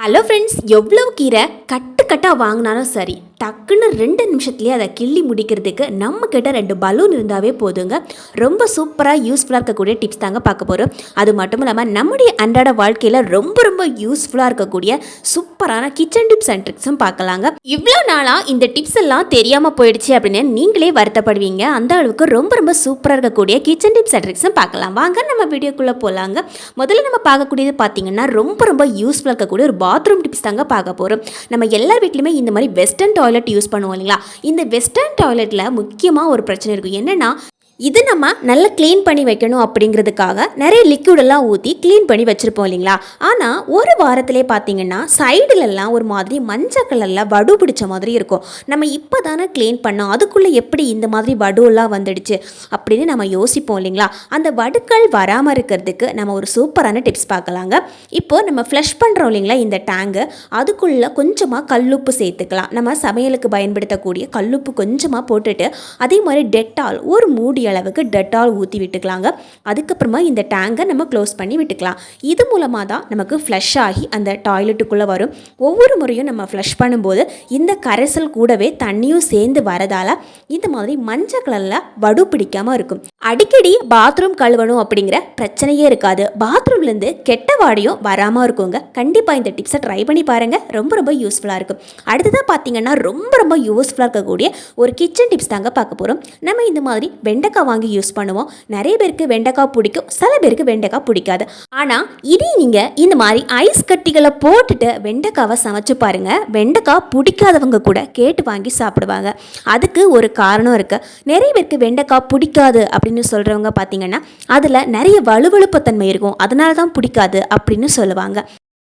Hello friends, எவ்வளோ கீரை கட்டாக வாங்கினாலும் சரி, டக்குன்னு 2 நிமிஷத்துலேயே அதை கிள்ளி முடிக்கிறதுக்கு நம்ம கிட்ட 2 பலூன் இருந்தாவே போதுங்க. ரொம்ப சூப்பராக யூஸ்ஃபுல்லாக இருக்கக்கூடிய டிப்ஸ் தாங்க பார்க்க போகிறோம். அது மட்டும் இல்லாமல் நம்முடைய அன்றாட வாழ்க்கையில் ரொம்ப ரொம்ப யூஸ்ஃபுல்லாக இருக்கக்கூடிய சூப்பரான கிச்சன் டிப்ஸ் அண்ட் ட்ரிக்ஸும் பார்க்கலாங்க. இவ்வளோ நாளாக இந்த டிப்ஸ் எல்லாம் தெரியாமல் போயிடுச்சு அப்படின்னு நீங்களே வருத்தப்படுவீங்க. அந்த அளவுக்கு ரொம்ப ரொம்ப சூப்பராக இருக்கக்கூடிய கிச்சன் டிப்ஸ் அண்ட் ட்ரிக்ஸும் பார்க்கலாம். வாங்க நம்ம வீடியோக்குள்ளே போகலாங்க. முதல்ல நம்ம பார்க்கக்கூடியது பார்த்தீங்கன்னா ரொம்ப ரொம்ப யூஸ்ஃபுல்லாக இருக்கக்கூடிய ஒரு பாத்ரூம் டிப்ஸ் தாங்க பார்க்க போகிறோம். நம்ம எல்லார் வீட்லையுமே இந்த மாதிரி வெஸ்டர்ன் டாய்லெட் யூஸ் பண்ணுவோம் இல்லைங்களா? இந்த வெஸ்டர்ன் டாய்லெட்டில் முக்கியமாக ஒரு பிரச்சனை இருக்கும். என்னென்னா, இது நம்ம நல்லா க்ளீன் பண்ணி வைக்கணும் அப்படிங்கிறதுக்காக நிறைய லிக்விடெல்லாம் ஊற்றி க்ளீன் பண்ணி வச்சுருப்போம் இல்லைங்களா? ஆனால் ஒரு வாரத்திலே பார்த்தீங்கன்னா சைடுலெல்லாம் ஒரு மாதிரி மஞ்சள் கலரில் வடு பிடிச்ச மாதிரி இருக்கும். நம்ம இப்போ தானே க்ளீன் பண்ணோம், அதுக்குள்ளே எப்படி இந்த மாதிரி வடுலாம் வந்துடுச்சு அப்படின்னு நம்ம யோசிப்போம் இல்லைங்களா? அந்த வடுக்கள் வராமல் இருக்கிறதுக்கு நம்ம ஒரு சூப்பரான டிப்ஸ் பார்க்கலாங்க. இப்போது நம்ம ஃப்ளஷ் பண்ணுறோம் இல்லைங்களா இந்த டேங்கு, அதுக்குள்ளே கொஞ்சமாக கல்லுப்பு சேர்த்துக்கலாம். நம்ம சமையலுக்கு பயன்படுத்தக்கூடிய கல்லுப்பு கொஞ்சமாக போட்டுட்டு அதே மாதிரி டெட்டால் ஒரு மூடி அளவுக்கு டெட்டால் ஊற்றி விட்டுக்கலாங்க. அதுக்கப்புறமா இந்த டேங்கை நம்ம க்ளோஸ் பண்ணி விட்டுக்கலாம். இது மூலமாக தான் நமக்கு ஃப்ளஷ் ஆகி அந்த டாய்லெட்டுக்குள்ளே வரும். ஒவ்வொரு முறையும் நம்ம ஃப்ளஷ் பண்ணும்போது இந்த கரைசல் கூடவே தண்ணியும் சேர்ந்து வரதால் இந்த மாதிரி மஞ்சள் கலரில் வடு பிடிக்காமல் இருக்கும். அடிக்கடி பாத்ரூம் கழுவணும் அப்படிங்கிற பிரச்சனையே இருக்காது. பாத்ரூம்லேருந்து கெட்ட வாடையும் வராமல் இருக்குங்க. கண்டிப்பாக இந்த டிப்ஸை ட்ரை பண்ணி பாருங்கள், ரொம்ப ரொம்ப யூஸ்ஃபுல்லாக இருக்கும். அடுத்ததாக பார்த்தீங்கன்னா ரொம்ப ரொம்ப யூஸ்ஃபுல்லாக இருக்கக்கூடிய ஒரு கிச்சன் டிப்ஸ் தாங்க பார்க்க போகிறோம். நம்ம இந்த மாதிரி வெண்டைக்காய் வாங்கி யூஸ் பண்ணுவோம். நிறைய பேருக்கு வெண்டைக்காய் பிடிக்கும், சில பேருக்கு வெண்டைக்காய் பிடிக்காது. ஆனால் இனி நீங்கள் இந்த மாதிரி ஐஸ் கட்டிகளை போட்டுட்டு வெண்டைக்காவை சமைச்சு பாருங்க. வெண்டைக்காய் பிடிக்காதவங்க கூட கேட்டு வாங்கி சாப்பிடுவாங்க. அதுக்கு ஒரு காரணம் இருக்கு. நிறைய பேருக்கு வெண்டைக்காய் பிடிக்காது அப்படின்னு சொல்றவங்க பார்த்தீங்கன்னா அதில் நிறைய வலுவழுப்பு தன்மை இருக்கும், அதனால தான் பிடிக்காது அப்படின்னு சொல்லுவாங்க.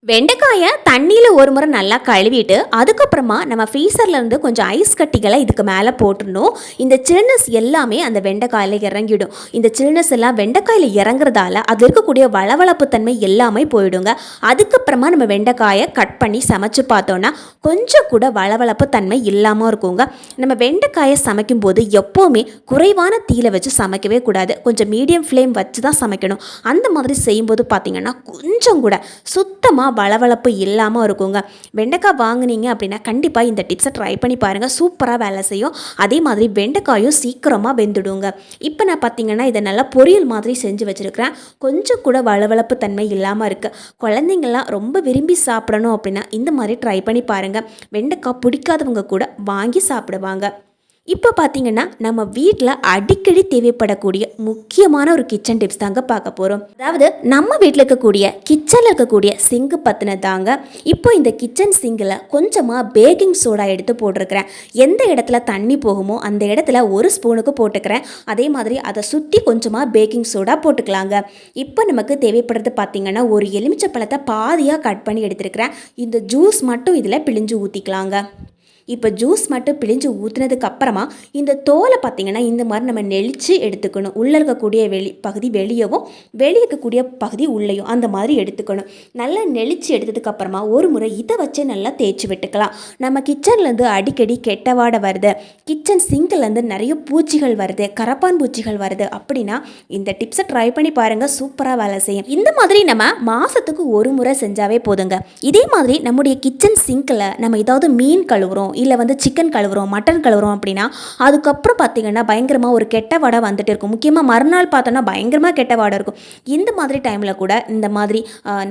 வெண்டைக்காயை தண்ணியில் ஒரு முறை நல்லா கழுவிட்டு அதுக்கப்புறமா நம்ம ஃப்ரீசர்லேருந்து கொஞ்சம் ஐஸ் கட்டிகளை இதுக்கு மேலே போட்டுடணும். இந்த சில்னஸ் எல்லாமே அந்த வெண்டைக்காயில் இறங்கிடும். இந்த சில்னஸ் எல்லாம் வெண்டைக்காயில் இறங்குறதால அதில் இருக்கக்கூடிய வளவளப்பு தன்மை எல்லாமே போயிடுங்க. அதுக்கப்புறமா நம்ம வெண்டைக்காயை கட் பண்ணி சமைச்சு பார்த்தோன்னா கொஞ்சம் கூட வளவளப்பு தன்மை இல்லாமல் இருக்குங்க. நம்ம வெண்டைக்காயை சமைக்கும் போது எப்போவுமே குறைவான தீயில வச்சு சமைக்கவே கூடாது. கொஞ்சம் மீடியம் ஃப்ளேம் வச்சு தான் சமைக்கணும். அந்த மாதிரி செய்யும்போது பார்த்தீங்கன்னா கொஞ்சம் கூட சுத்தமாக வளவளப்பு இல்லாமல் இருக்குங்க. வெண்டைக்காய் வாங்கினீங்க அப்படின்னா கண்டிப்பாக இந்த டிப்ஸை ட்ரை பண்ணி பாருங்கள், சூப்பராக வேலை செய்யும். அதே மாதிரி வெண்டைக்காயும் சீக்கிரமாக வெந்துடுங்க. இப்போ நான் பார்த்தீங்கன்னா இதை நல்லா பொரியல் மாதிரி செஞ்சு வச்சுருக்கிறேன். கொஞ்சம் கூட வளவளப்பு தன்மை இல்லாமல் இருக்குது. குழந்தைங்கள்லாம் ரொம்ப விரும்பி சாப்பிடணும் அப்படின்னா இந்த மாதிரி ட்ரை பண்ணி பாருங்கள். வெண்டைக்காய் பிடிக்காதவங்க கூட வாங்கி சாப்பிடுவாங்க. இப்போ பார்த்தீங்கன்னா நம்ம வீட்டில் அடிக்கடி தேவைப்படக்கூடிய முக்கியமான ஒரு கிச்சன் டிப்ஸ் தாங்க பார்க்க போகிறோம். அதாவது நம்ம வீட்டில் இருக்கக்கூடிய கிச்சனில் இருக்கக்கூடிய சிங்கு பற்றின தாங்க. இப்போ இந்த கிச்சன் சிங்கில் கொஞ்சமாக பேக்கிங் சோடா எடுத்து போட்டிருக்கிறேன். எந்த இடத்துல தண்ணி போகுமோ அந்த இடத்துல 1 ஸ்பூனுக்கு போட்டுக்கிறேன். அதே மாதிரி அதை சுற்றி கொஞ்சமாக பேக்கிங் சோடா போட்டுக்கலாங்க. இப்போ நமக்கு தேவைப்படுறது பார்த்தீங்கன்னா ஒரு எலுமிச்சை பழத்தை பாதியாக கட் பண்ணி எடுத்துருக்கிறேன். இந்த ஜூஸ் மட்டும் இதில் பிழிஞ்சு ஊற்றிக்கலாங்க. இப்போ ஜூஸ் மட்டும் பிழிஞ்சு ஊற்றுனதுக்கு அப்புறமா இந்த தோலை பார்த்திங்கன்னா இந்த மாதிரி நம்ம நெளிச்சு எடுத்துக்கணும். உள்ளே இருக்கக்கூடிய பகுதி வெளியவும் வெளியே இருக்கக்கூடிய பகுதி உள்ளேயும் அந்த மாதிரி எடுத்துக்கணும். நல்லா நெளிச்சு எடுத்ததுக்கப்புறமா ஒரு முறை இதை வச்சு நல்லா தேய்ச்சி விட்டுக்கலாம். நம்ம கிச்சன்லேருந்து அடிக்கடி கெட்ட வாடை வருது, கிச்சன் சிங்கிலேருந்து நிறைய பூச்சிகள் வருது, கரப்பான் பூச்சிகள் வருது அப்படின்னா இந்த டிப்ஸை ட்ரை பண்ணி பாருங்கள், சூப்பராக வேலை செய்யும். இந்த மாதிரி நம்ம மாதத்துக்கு ஒரு முறை செஞ்சாவே போதுங்க. இதே மாதிரி நம்முடைய கிச்சன் சிங்கில் நம்ம ஏதாவது மீன் கழுவுறோம், இல்லை சிக்கன் கழுவுறோம், மட்டன் கழுவுறோம் அப்படின்னா அதுக்கப்புறம் பார்த்திங்கன்னா பயங்கரமாக ஒரு கெட்ட வாடை வந்துட்டு இருக்கும். முக்கியமாக மறுநாள் பார்த்தோன்னா பயங்கரமாக கெட்ட வாடை இருக்கும். இந்த மாதிரி டைமில் கூட இந்த மாதிரி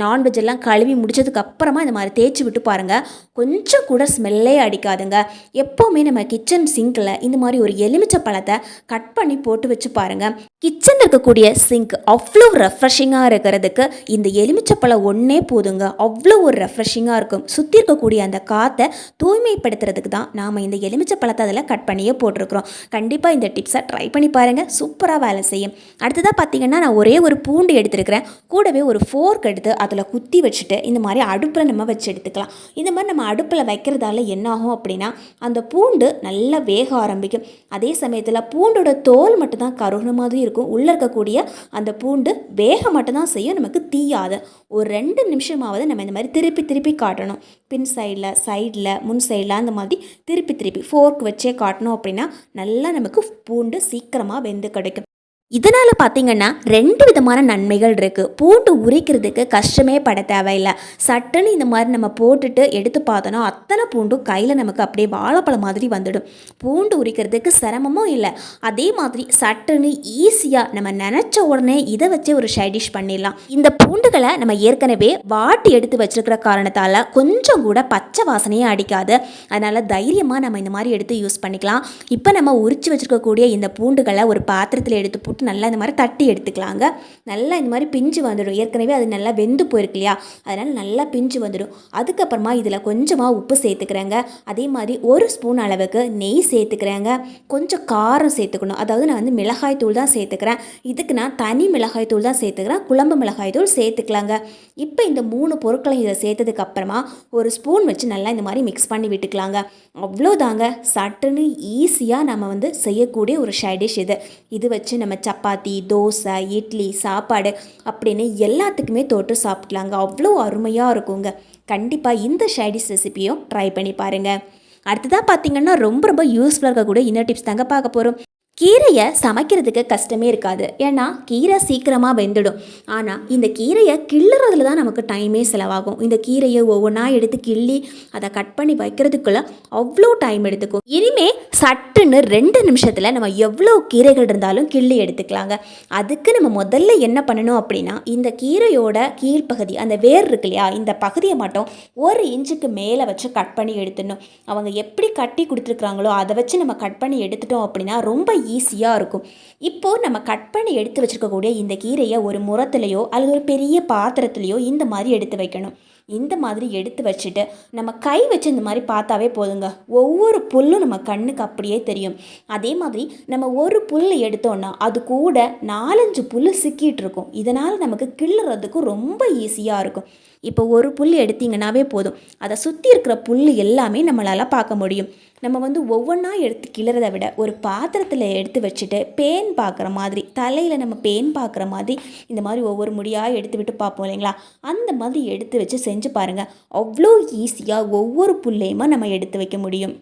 நான்வெஜ் எல்லாம் கழுவி முடிச்சதுக்கு அப்புறமா இந்த மாதிரி தேய்ச்சி விட்டு பாருங்கள், கொஞ்சம் கூட ஸ்மெல்லே அடிக்காதுங்க. எப்போவுமே நம்ம கிச்சன் சிங்கில் இந்த மாதிரி ஒரு எலுமிச்சை பழத்தை கட் பண்ணி போட்டு வச்சு பாருங்கள். கிச்சனில் இருக்கக்கூடிய சிங்க் அவ்வளோ ரெஃப்ரெஷிங்காக இருக்கிறதுக்கு இந்த எலுமிச்சப்பழம் ஒன்றே போதுங்க. அவ்வளோ ஒரு ரெஃப்ரெஷிங்காக இருக்கும். சுற்றி இருக்கக்கூடிய அந்த காற்றை தூய்மைப்படுத்துறதுக்கு தான் நாம் இந்த எலுமிச்சை பழத்தை அதில் கட் பண்ணியே போட்டிருக்கிறோம். கண்டிப்பாக இந்த டிப்ஸை ட்ரை பண்ணி பாருங்கள், சூப்பராக வேலை செய்யும். அடுத்ததாக பார்த்தீங்கன்னா நான் ஒரே ஒரு பூண்டு எடுத்துருக்கிறேன். கூடவே ஒரு ஃபோர்க் எடுத்து அதில் குத்தி வச்சுட்டு இந்த மாதிரி அடுப்பில் நம்ம வச்சு எடுத்துக்கலாம். இந்த மாதிரி நம்ம அடுப்பில் வைக்கிறதால என்ன ஆகும் அப்படின்னா அந்த பூண்டு நல்லா வேக ஆரம்பிக்கும். அதே சமயத்தில் பூண்டோட தோல் மட்டும்தான் கருகுன மாதிரி இருக்கும். உள்ளே இருக்கக்கூடிய அந்த பூண்டு வேக மட்டும்தான் செய்யும், நமக்கு தீயாது. ஒரு 2 நிமிஷமாவது நம்ம இந்த மாதிரி திருப்பி திருப்பி காட்டணும். பின் சைடில் முன் சைடில் அந்த மாதிரி திருப்பி ஃபோர்க் வச்சே காட்டணும் அப்படின்னா நல்லா நமக்கு பூண்டு சீக்கிரமாக வெந்து கிடைக்கும். இதனால் பார்த்தீங்கன்னா 2 விதமான நன்மைகள் இருக்குது. பூண்டு உரிக்கிறதுக்கு கஷ்டமே பட தேவையில்ல. சட்டுன்னு இந்த மாதிரி நம்ம போட்டுட்டு எடுத்து பார்த்தோன்னா அத்தனை பூண்டும் கையில் நமக்கு அப்படியே வாழைப்பழம் மாதிரி வந்துடும். பூண்டு உரிக்கிறதுக்கு சிரமமும் இல்லை. அதே மாதிரி சட்டுன்னு ஈஸியாக நம்ம நினச்ச உடனே இதை வச்சு ஒரு சைடிஷ் பண்ணிடலாம். இந்த பூண்டுகளை நம்ம ஏற்கனவே வாட்டி எடுத்து வச்சிருக்கிற காரணத்தால் கொஞ்சம் கூட பச்சை வாசனையே அடிக்காது. அதனால் தைரியமாக நம்ம இந்த மாதிரி எடுத்து யூஸ் பண்ணிக்கலாம். இப்போ நம்ம உரித்து வச்சுருக்கக்கூடிய இந்த பூண்டுகளை ஒரு பாத்திரத்தில் எடுத்து போட்டு நல்லா இந்த மாதிரி தட்டி எடுத்துக்கலாங்க. நல்லா இந்த மாதிரி பிஞ்சு வந்துடும். ஏற்கனவே அது நல்லா வெந்து போயிருக்கு இல்லையா, அதனால் நல்லா பிஞ்சு வந்துடும். அதுக்கப்புறமா இதில் கொஞ்சமாக உப்பு சேர்த்துக்கிறேங்க. அதே மாதிரி 1 ஸ்பூன் அளவுக்கு நெய் சேர்த்துக்கிறேங்க. கொஞ்சம் காரம் சேர்த்துக்கணும். அதாவது நான் வந்து மிளகாய் தூள் தான் சேர்த்துக்கிறேன். இதுக்கு நான் தனி மிளகாய் தூள் தான் சேர்த்துக்கிறேன். குழம்பு மிளகாய் தூள் சேர்த்துக்கலாங்க. இப்போ இந்த 3 பொருட்களையும் இதை சேர்த்ததுக்கு அப்புறமா 1 ஸ்பூன் வச்சு நல்லா இந்த மாதிரி மிக்ஸ் பண்ணி விட்டுக்கலாங்க. அவ்வளோதாங்க, சட்டுன்னு ஈஸியாக நம்ம வந்து செய்யக்கூடிய ஒரு சைடிஷ் இது. இது வச்சு நம்ம சப்பாத்தி, தோசை, இட்லி, சாப்பாடு அப்படின்னு எல்லாத்துக்குமே தொட்டு சாப்பிட்லாங்க. அவ்வளோ அருமையாக இருக்குங்க. கண்டிப்பாக இந்த சைடிஷ் ரெசிபியும் ட்ரை பண்ணி பாருங்கள். அடுத்ததாக பார்த்திங்கன்னா ரொம்ப ரொம்ப யூஸ்ஃபுல்லாக இருக்கக்கூடிய இன்னொரு டிப்ஸ் தாங்க பார்க்க போகிறோம். கீரையை சமைக்கிறதுக்கு கஷ்டமே இருக்காது. ஏன்னா கீரை சீக்கிரமாக வெந்துடும். ஆனால் இந்த கீரையை கிள்ளுறதுல தான் நமக்கு டைமே செலவாகும். இந்த கீரையை ஒவ்வொன்றா எடுத்து கிள்ளி அதை கட் பண்ணி வைக்கிறதுக்குள்ள அவ்வளோ டைம் எடுத்துக்கும். இனிமே சட்டுன்னு 2 நிமிஷத்தில் நம்ம எவ்வளோ கீரைகள் இருந்தாலும் கிள்ளி எடுத்துக்கலாங்க. அதுக்கு நம்ம முதல்ல என்ன பண்ணணும் அப்படின்னா, இந்த கீரையோட கீழ்ப்பகுதி அந்த வேர் இருக்கு இல்லையா, இந்த பகுதியை மட்டும் 1 இன்ச்சுக்கு மேலே வச்சு கட் பண்ணி எடுத்துடணும். அவங்க எப்படி கட்டி கொடுத்துருக்குறாங்களோ அதை வச்சு நம்ம கட் பண்ணி எடுத்துட்டோம் அப்படின்னா ரொம்ப ஈஸியாக இருக்கும். இப்போது நம்ம கட் பண்ணி எடுத்து வச்சுருக்கக்கூடிய இந்த கீரையை ஒரு முறத்துலையோ அல்லது ஒரு பெரிய பாத்திரத்துலையோ இந்த மாதிரி எடுத்து வைக்கணும். இந்த மாதிரி எடுத்து வச்சுட்டு நம்ம கை வச்சு இந்த மாதிரி பார்த்தாவே போதுங்க. ஒவ்வொரு புல்லும் நம்ம கண்ணுக்கு அப்படியே தெரியும். அதே மாதிரி நம்ம ஒரு புல் எடுத்தோன்னா அது கூட 4-5 புல் சிக்கிட்டு இருக்கும். இதனால் நமக்கு கிள்ளுறதுக்கும் ரொம்ப ஈஸியாக இருக்கும். இப்போ ஒரு புல் எடுத்திங்கன்னாவே போதும், அதை சுற்றி இருக்கிற புல் எல்லாமே நம்மளால் பார்க்க முடியும். நம்ம வந்து ஒவ்வொன்றா எடுத்து கிளறதை விட ஒரு பாத்திரத்தில் எடுத்து வச்சுட்டு பேன் பார்க்குற மாதிரி, தலையில் நம்ம பேன் பார்க்குற மாதிரி இந்த மாதிரி ஒவ்வொரு முடியாக எடுத்து விட்டு பார்ப்போம் இல்லைங்களா, அந்த மாதிரி எடுத்து வச்சு செஞ்சு பாருங்கள். அவ்வளோ ஈஸியாக ஒவ்வொரு புல்லையுமா நம்ம எடுத்து வைக்க முடியும்.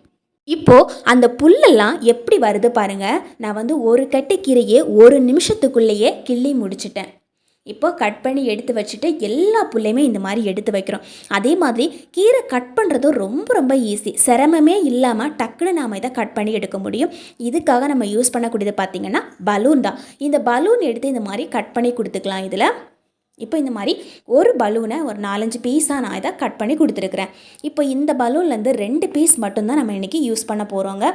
இப்போது அந்த புல்லெல்லாம் எப்படி வருது பாருங்கள். நான் வந்து ஒரு கட்டு கீரையே 1 நிமிஷத்துக்குள்ளேயே கிள்ளி முடிச்சிட்டேன். இப்போ கட் பண்ணி எடுத்து வச்சுட்டு எல்லா புல்லையுமே இந்த மாதிரி எடுத்து வைக்கிறோம். அதே மாதிரி கீரை கட் பண்ணுறதும் ரொம்ப ரொம்ப ஈஸி. சிரமமே இல்லாமல் டக்குன்னு நாம் இதை கட் பண்ணி எடுக்க முடியும். இதுக்காக நம்ம யூஸ் பண்ணக்கூடியது பார்த்திங்கன்னா பலூன் தான். இந்த பலூன் எடுத்து இந்த மாதிரி கட் பண்ணி கொடுத்துக்கலாம். இதில் இப்போ இந்த மாதிரி ஒரு பலூனை ஒரு 4-5 பீஸாக நான் இதை கட் பண்ணி கொடுத்துருக்குறேன். இப்போ இந்த பலூன்லேருந்து 2 பீஸ் மட்டும்தான் நம்ம இன்றைக்கி யூஸ் பண்ண போகிறோங்க.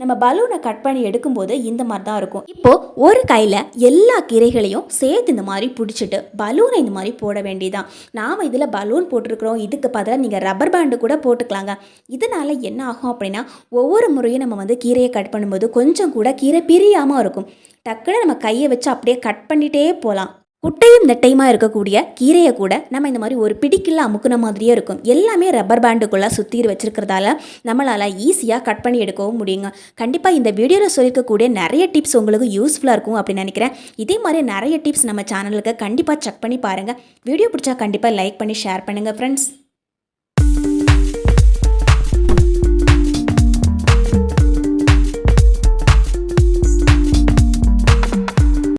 நம்ம பலூனை கட் பண்ணி எடுக்கும்போது இந்த மாதிரி தான் இருக்கும். இப்போது ஒரு கையில் எல்லா கீரைகளையும் சேர்த்து இந்த மாதிரி பிடிச்சிட்டு பலூனை இந்த மாதிரி போட வேண்டியதான். நாம் இதில் பலூன் போட்டிருக்கிறோம், இதுக்கு பதிலாக நீங்கள் ரப்பர் பேண்டு கூட போட்டுக்கலாங்க. இதனால் என்ன ஆகும் அப்படின்னா, ஒவ்வொரு முறையும் நம்ம வந்து கீரையை கட் பண்ணும்போது கொஞ்சம் கூட கீரை பிரியாமல் இருக்கும். டக்குன்னு நம்ம கையை வச்சு அப்படியே கட் பண்ணிகிட்டே போகலாம். குட்டையும் நெட்டையுமா இருக்கக்கூடிய கீரையை கூட நம்ம இந்த மாதிரி ஒரு பிடிக்கில் அமுக்குன மாதிரியே இருக்கும். எல்லாமே ரப்பர் பேண்டுக்குள்ளே சுற்றி வச்சுருக்கிறதால நம்மளால் ஈஸியாக கட் பண்ணி எடுக்கவும் முடியுங்க. கண்டிப்பாக இந்த வீடியோவில் சொல்லியிருக்கக்கூடிய நிறைய டிப்ஸ் உங்களுக்கு யூஸ்ஃபுல்லாக இருக்கும் அப்படின்னு நினைக்கிறேன். இதே மாதிரி நிறைய டிப்ஸ் நம்ம சேனலுக்கு கண்டிப்பாக செக் பண்ணி பாருங்கள். வீடியோ பிடிச்சா கண்டிப்பாக லைக் பண்ணி ஷேர் பண்ணுங்கள் ஃப்ரெண்ட்ஸ்.